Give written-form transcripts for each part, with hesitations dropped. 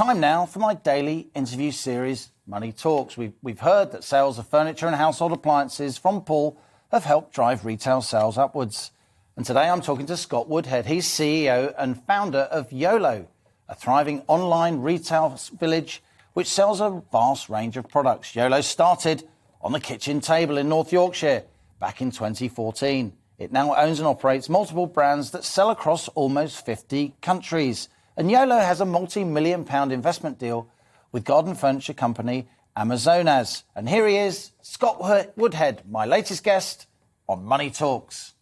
time now for my daily interview series, Money Talks. We've heard that sales of furniture and household appliances from Paul have helped drive retail sales upwards. And today I'm talking to Scott Woodhead. He's CEO and founder of YOLO, a thriving online retail village which sells a vast range of products. YOLO started on the kitchen table in North Yorkshire back in 2014. It now owns and operates multiple brands that sell across almost 50 countries. And YOLO has a multi-million-pound investment deal with garden furniture company Amazonas. And here he is, Scott Woodhead, my latest guest on Money Talks.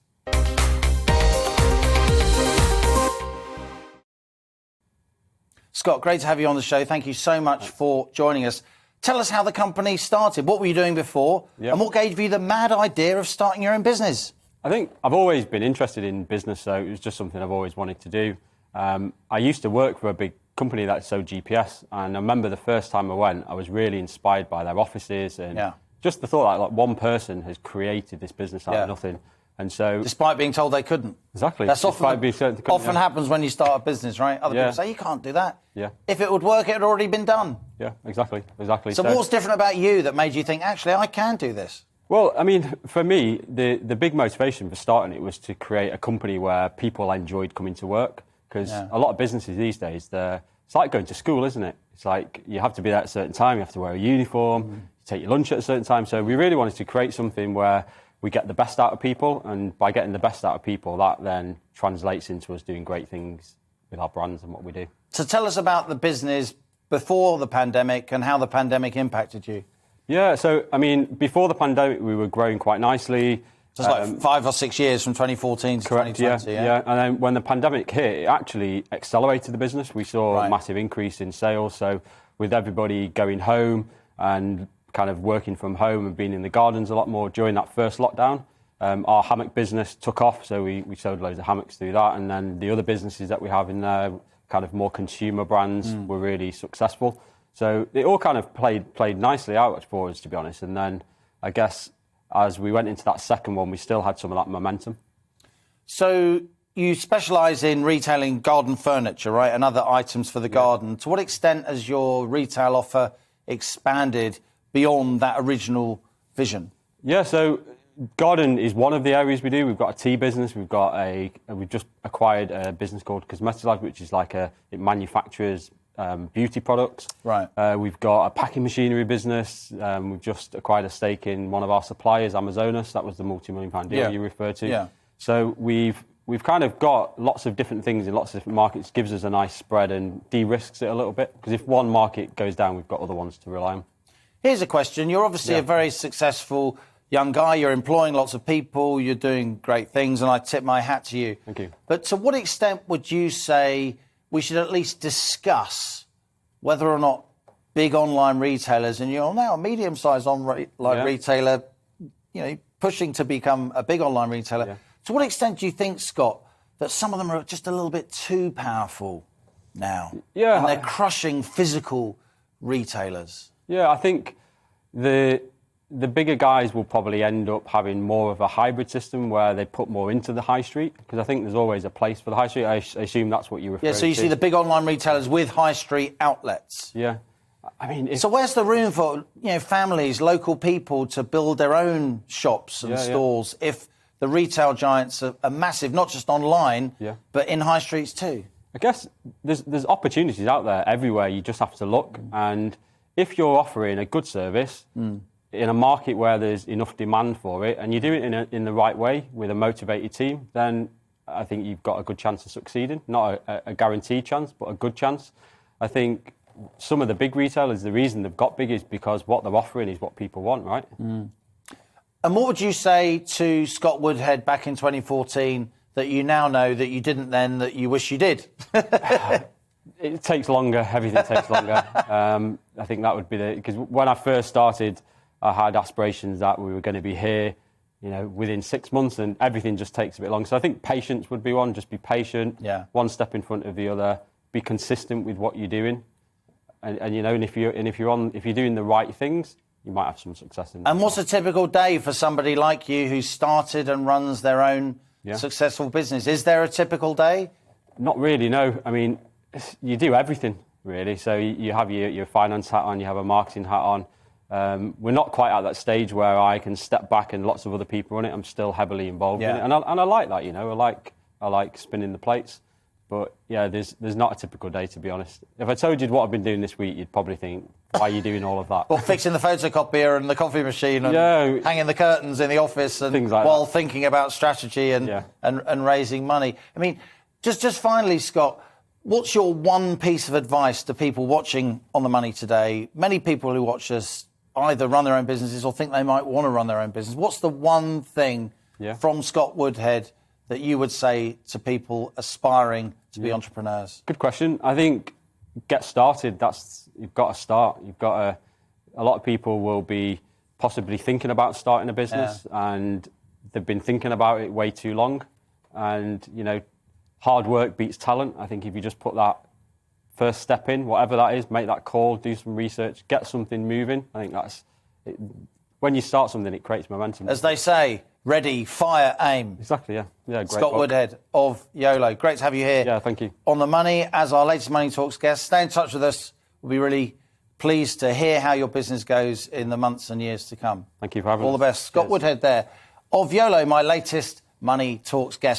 Scott, great to have you on the show. Thank you so much for joining us. Tell us how the company started. What were you doing before? Yep. And what gave you the mad idea of starting your own business? I think I've always been interested in business, so it was just something I've always wanted to do. I used to work for a big company that sold GPS, and I remember the first time I went, I was really inspired by their offices and just the thought that like one person has created this business out of nothing. And so, despite being told they couldn't. Exactly. That's often happens when you start a business, right? Other people say, you can't do that. Yeah. If it would work, it had already been done. Yeah, exactly. So what's different about you that made you think, actually, I can do this? Well, I mean, for me, the big motivation for starting it was to create a company where people enjoyed coming to work. Because a lot of businesses these days, it's like going to school, isn't it? It's like you have to be there at a certain time, you have to wear a uniform, you take your lunch at a certain time. So we really wanted to create something where we get the best out of people, and by getting the best out of people, that then translates into us doing great things with our brands and what we do. So tell us about the business before the pandemic and how the pandemic impacted you. Yeah, so, I mean, before the pandemic, we were growing quite nicely. So it's like 5 or 6 years from 2014 to 2020, yeah. And then when the pandemic hit, it actually accelerated the business. We saw a massive increase in sales. So with everybody going home and kind of working from home and being in the gardens a lot more during that first lockdown, our hammock business took off. So we sold loads of hammocks through that. And then the other businesses that we have in there, kind of more consumer brands, were really successful. So it all kind of played nicely out for us, to be honest. And then I guess as we went into that second one, we still had some of that momentum. So you specialise in retailing garden furniture, right, and other items for the garden. To what extent has your retail offer expanded beyond that original vision? Yeah, so garden is one of the areas we do. We've got a tea business. We've just acquired a business called Cosmetic, which is like it manufactures beauty products. Right. We've got a packing machinery business. We've just acquired a stake in one of our suppliers, Amazonas. That was the multi-million-pound deal you referred to. Yeah. So we've kind of got lots of different things in lots of different markets. Gives us a nice spread and de-risks it a little bit. Because if one market goes down, we've got other ones to rely on. Here's a question. You're obviously a very successful young guy. You're employing lots of people. You're doing great things, and I tip my hat to you. Thank you. But to what extent would you say we should at least discuss whether or not big online retailers, and you're now a medium-sized retailer, pushing to become a big online retailer. To what extent do you think, Scott, that some of them are just a little bit too powerful now? Yeah. And they're crushing physical retailers? Yeah, I think the bigger guys will probably end up having more of a hybrid system where they put more into the high street, because I think there's always a place for the high street. I assume that's what you refer to. Yeah, so you see the big online retailers with high street outlets. Yeah. I mean, so where's the room for families, local people to build their own shops and stores if the retail giants are massive, not just online, but in high streets too? I guess there's opportunities out there everywhere. You just have to look. And if you're offering a good service in a market where there's enough demand for it, and you do it in the right way with a motivated team, then I think you've got a good chance of succeeding. Not a guaranteed chance, but a good chance. I think some of the big retailers, the reason they've got big is because what they're offering is what people want, right? And what would you say to Scott Woodhead back in 2014 that you now know that you didn't then, that you wish you did? It takes longer. Everything takes longer. I think that would be because when I first started, I had aspirations that we were going to be here, within 6 months, and everything just takes a bit longer. So I think patience would be one. Just be patient. Yeah. One step in front of the other. Be consistent with what you're doing, and if you're doing the right things, you might have some success in that. And what's a typical day for somebody like you who started and runs their own successful business? Is there a typical day? Not really. No. I mean, you do everything really. So you have your finance hat on, you have a marketing hat on. We're not quite at that stage where I can step back and lots of other people run it. I'm still heavily involved in it, and I like that. I like spinning the plates. But yeah, there's not a typical day, to be honest. If I told you what I've been doing this week, you'd probably think, why are you doing all of that? Well, fixing the photocopier and the coffee machine and hanging the curtains in the office and things like while that. thinking about strategy and raising money. I mean, just finally, Scott, what's your one piece of advice to people watching On the Money today? Many people who watch us either run their own businesses or think they might want to run their own business. What's the one thing from Scott Woodhead that you would say to people aspiring to be entrepreneurs? Good question. I think get started. You've got to start. A lot of people will be possibly thinking about starting a business and they've been thinking about it way too long. And, hard work beats talent. I think if you just put that first step in, whatever that is, make that call, do some research, get something moving. I think that's it. When you start something, it creates momentum. As they say, ready, fire, aim. Exactly, yeah. Great Scott book. Woodhead of YOLO. Great to have you here. Yeah, thank you. On the Money, as our latest Money Talks guest. Stay in touch with us. We'll be really pleased to hear how your business goes in the months and years to come. Thank you for having us. All the best. Scott Woodhead there of YOLO, my latest Money Talks guest.